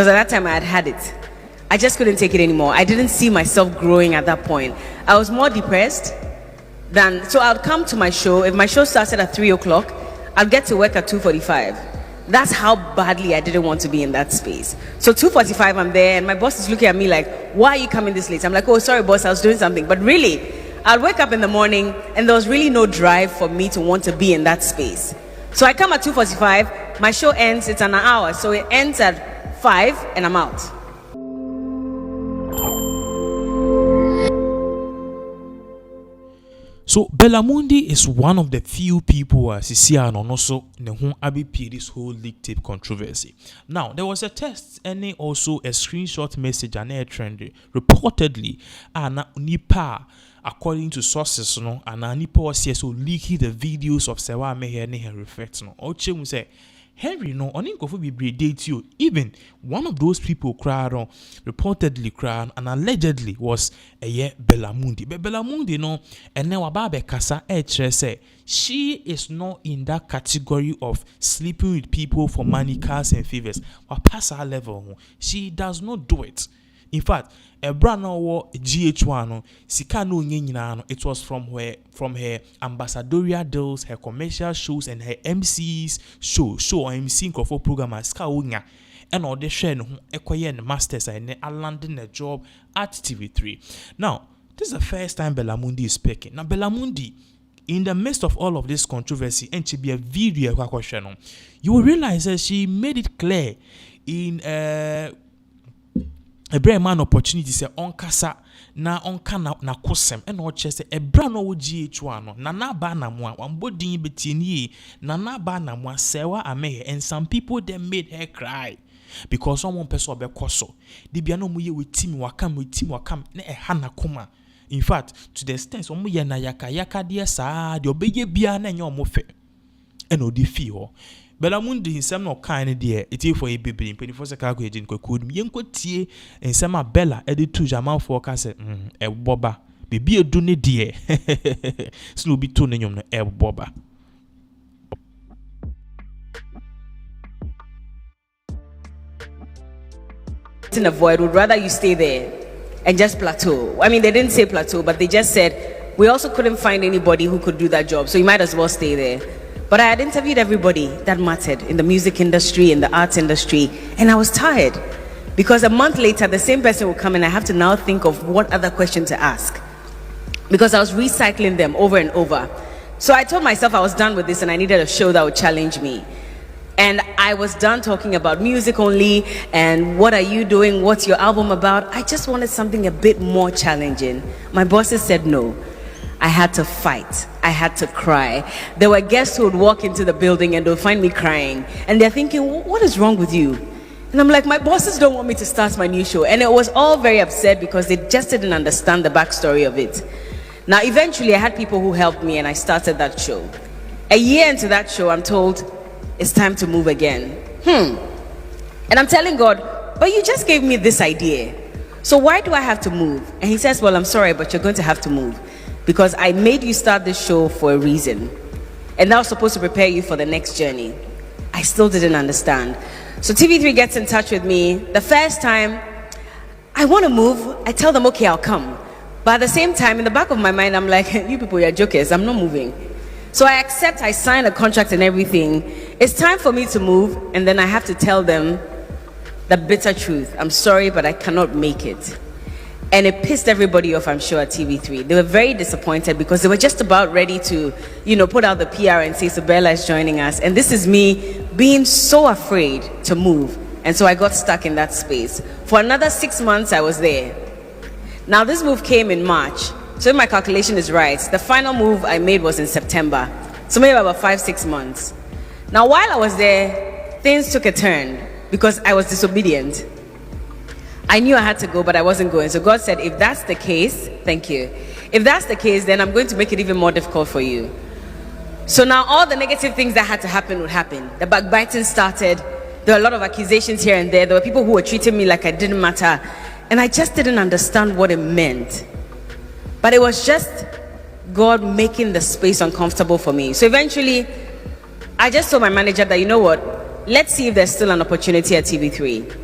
because at that time I had it. I just couldn't take it anymore. I didn't see myself growing at that point. I was more depressed than, so I'd come to my show. If my show started at 3 o'clock, I'd get to work at 2:45. That's how badly I didn't want to be in that space. So 2:45, I'm there, and my boss is looking at me like, why are you coming this late? I'm like, oh, sorry, boss, I was doing something. But really, I'd wake up in the morning, and there was really no drive for me to want to be in that space. So I come at 2:45, my show ends, it's an hour, so it ends at 5, and I'm out. So Bella Mundi is one of the few people as you see and also who ABP this whole LeakTape controversy. Now there was a test and also a screenshot message and a trend reportedly and nipa according to sources and nipa was so leaking the videos of Serwaa Amihere reflect Oche say Henry no onin kofo be date you. Even one of those people cried on reportedly cried and allegedly was a ye Bella Mundi. But Bella Mundi no and now Ababe Kasa say she is not in that category of sleeping with people for money, cars and favors. Or past her level, she does not do it. In fact, a brand new GH1 sika no nyina, it was from her ambassadorial deals, her commercial shows and her MCs show MC for program sika wonya and all the share no ekoye masters and landing a job at TV3. Now, this is the first time Bella Mundi is speaking. Now Bella Mundi, in the midst of all of this controversy and she be a video question, you will realize that she made it clear in a brand man opportunity say on kasa na onka na kosem e na o che say e bra no GH1 no na ba na mo ambodin betini na ba na mo Serwaa Amihere, and some people they made her cry because someone person be koso de bia no mo ye wetim wakam na e ha na koma. In fact, to the extent omo ye na yaka de sa de obeye bia na enye omo fe e no di fi ho. Bella Mundi himself no kind there. It is for a baby in 24 seconds. Agent could yenko tie and sama Bella edit to Jamal for case e boba. Baby a dune dear. Slow be to nyom no e boba. In a void, would rather you stay there and just plateau. I mean, they didn't say plateau, but they just said we also couldn't find anybody who could do that job, so you might as well stay there. But I had interviewed everybody that mattered in the music industry, in the arts industry, and I was tired because a month later, the same person will come and I have to now think of what other question to ask because I was recycling them over and over. So I told myself I was done with this and I needed a show that would challenge me. And I was done talking about music only and what are you doing, what's your album about. I just wanted something a bit more challenging. My bosses said no. I had to fight. I had to cry. There were guests who would walk into the building and they'll find me crying. And they're thinking, what is wrong with you? And I'm like, my bosses don't want me to start my new show. And it was all very upset because they just didn't understand the backstory of it. Now, eventually, I had people who helped me and I started that show. A year into that show, I'm told, it's time to move again. And I'm telling God, but you just gave me this idea. So why do I have to move? And he says, well, I'm sorry, but you're going to have to move. Because I made you start this show for a reason. And that was supposed to prepare you for the next journey. I still didn't understand. So TV3 gets in touch with me. The first time, I want to move. I tell them, okay, I'll come. But at the same time, in the back of my mind, I'm like, you people, you're jokers. I'm not moving. So I accept, I sign a contract and everything. It's time for me to move. And then I have to tell them the bitter truth. I'm sorry, but I cannot make it. And it pissed everybody off, I'm sure, at TV3. They were very disappointed because they were just about ready to, put out the PR and say, so Bella is joining us. And this is me being so afraid to move. And so I got stuck in that space. For another 6 months, I was there. Now, this move came in March. So if my calculation is right, the final move I made was in September. So maybe about 5-6 months. Now, while I was there, things took a turn because I was disobedient. I knew I had to go, but I wasn't going. So God said, if that's the case, thank you. If that's the case, then I'm going to make it even more difficult for you. So now all the negative things that had to happen would happen. The backbiting started. There were a lot of accusations here and there. There were people who were treating me like I didn't matter. And I just didn't understand what it meant. But it was just God making the space uncomfortable for me. So eventually, I just told my manager that, you know what? Let's see if there's still an opportunity at TV3.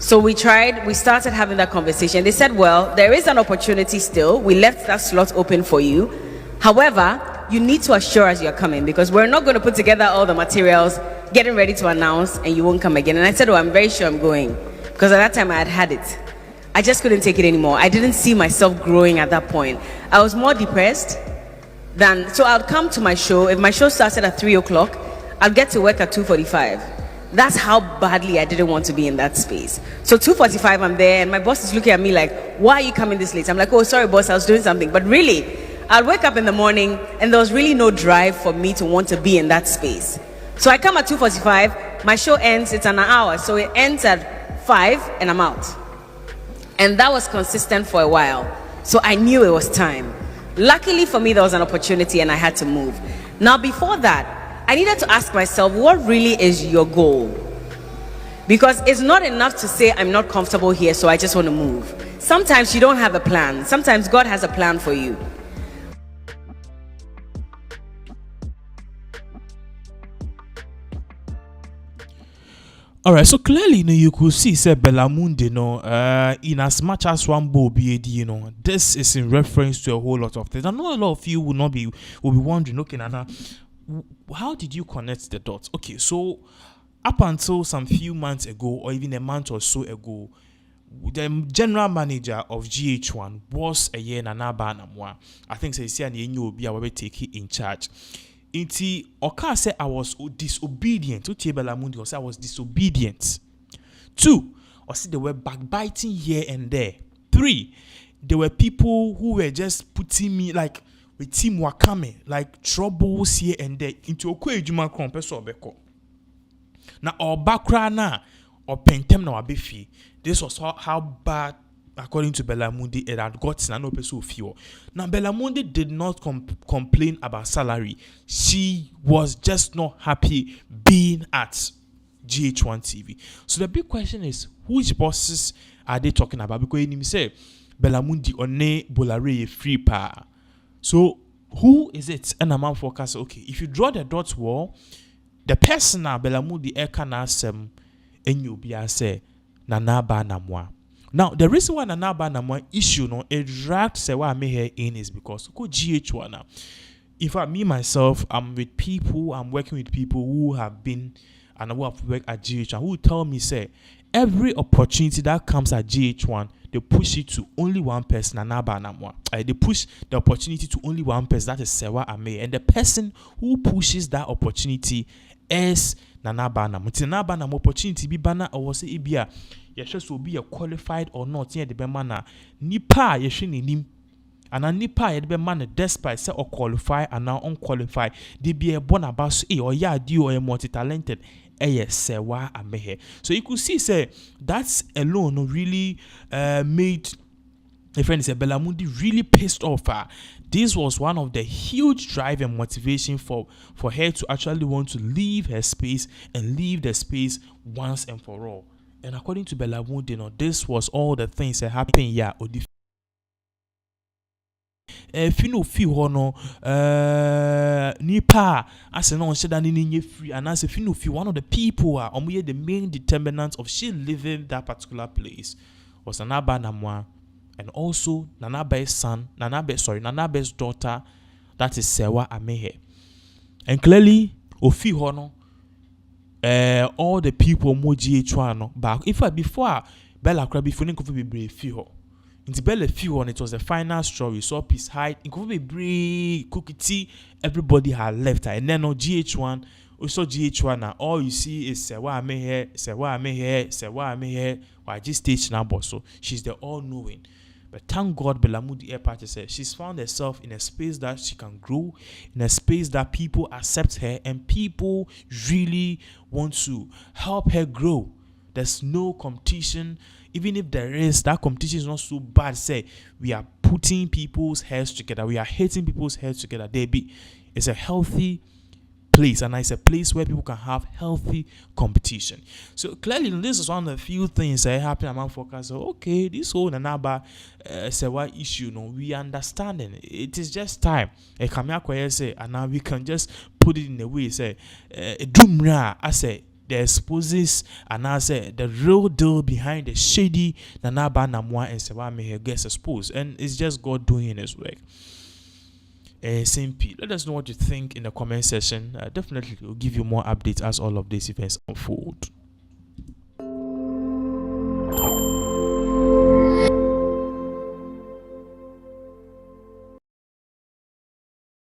So we started having that conversation. They said, well, there is an opportunity still. We left that slot open for you. However, you need to assure us you're coming, because we're not going to put together all the materials, getting ready to announce, and you won't come again. And I said, oh, I'm very sure I'm going, because at that time I had it. I just couldn't take it anymore. I didn't see myself growing at that point. I was more depressed so I'd come to my show. If my show started at 3 o'clock, I'd get to work at 2:45. That's how badly I didn't want to be in that space. So 2:45, I'm there, and my boss is looking at me like, why are you coming this late? I'm like, oh, sorry, boss, I was doing something. But really, I'd wake up in the morning, and there was really no drive for me to want to be in that space. So I come at 2:45, my show ends, it's an hour, so it ends at 5, and I'm out. And that was consistent for a while. So I knew it was time. Luckily for me, there was an opportunity, and I had to move. Now, before that, I needed to ask myself, what really is your goal? Because it's not enough to say, I'm not comfortable here, so I just want to move. Sometimes you don't have a plan. Sometimes God has a plan for you. All right, so clearly, you could see, say Bella Mundi, in as much as one bow BAD, this is in reference to a whole lot of things. I know a lot of you will be wondering, okay, Nana, how did you connect the dots? Okay, so up until some few months ago, or even a month or so ago, the general manager of GH1 was a year Nana Banamwa. I think say will be taking in charge. Inti Oka said I was disobedient. To Bella Mundi, I was disobedient. 2, or see they were backbiting here and there. 3, there were people who were just putting me like with team wakame, like troubles here and there into okwe ejuma kron peso obeko. Na or background na or pentem na wabefi. This was how bad, according to Bella Mundi, it had gotten no peso few. Now Bella Mundi did not complain about salary. She was just not happy being at GH1 TV. So the big question is, which bosses are they talking about? Because you say Bella Mundi one bolare free pa. So who is it? And a man focus. Okay, if you draw the dots wall, the person now Bella Mundi ekana sem and you be say Nana Banamwa. Now the reason why Nana Banamwa issue it dragged Serwaa Amihere in is because go GH1 now. In fact, me myself, I'm working with people who have been and who have worked at GH1 who tell me say every opportunity that comes at GH1, they push it to only one person, Nana Banamwa. They push the opportunity to only one person, that is Serwaa Amihere. And the person who pushes that opportunity is Nana Banamwa. Nana Banamwa opportunity be banner or say ibia. Yes, will be a qualified or not. Yeah, the bemana nipa yeshini and a nipa yet be man despite say or qualify and now unqualified. They be a bonabas or ya do or a multi-talented. Serwaa Amihere. So you could see, say that's alone really made a friend say Bella Mundi really pissed off her. This was one of the huge drive and motivation for her to actually want to leave her space and leave the space once and for all. And according to Bella Mundi, this was all the things that happened here. Fino fi hono nipa ase no sheda ni free, and as fino fi one of the people are the main determinant of she leaving that particular place was Nana Banamwa, and also Nanabe's son, Nanabe's daughter, that is Serwaa Amihere. And clearly ofi hono all the people mo GH1 back. In fact, before Bella Krabi feeling could be brave fi ho. In the Bella few on it was the final straw. We saw Peace Height. In Kobe Brie, Cookie Tea, everybody had left her. And then on GH1, we saw GH1 now. All you see is Serwaa Amihere. Why just stage now, boss? So she's the all-knowing. But thank God, Bella Mundi Air Party said she's found herself in a space that she can grow, in a space that people accept her and people really want to help her grow. There's no competition. Even if there is, that competition is not so bad. Say we are putting people's heads together, we are hitting people's heads together. It's a healthy place, and it's a place where people can have healthy competition. So clearly, this is one of the few things that happen among focus. So okay, this whole Nanaba Serwaa issue, we understand it. It is just time. Say, and now we can just put it in a way. Say, Dumra, I say. the exposes and I say the real deal behind the shady Nana Aba Namwa and Serwaa Amihere gets exposed, and it's just God doing his work. SMP, let us know what you think in the comment section. Definitely we'll give you more updates as all of these events unfold.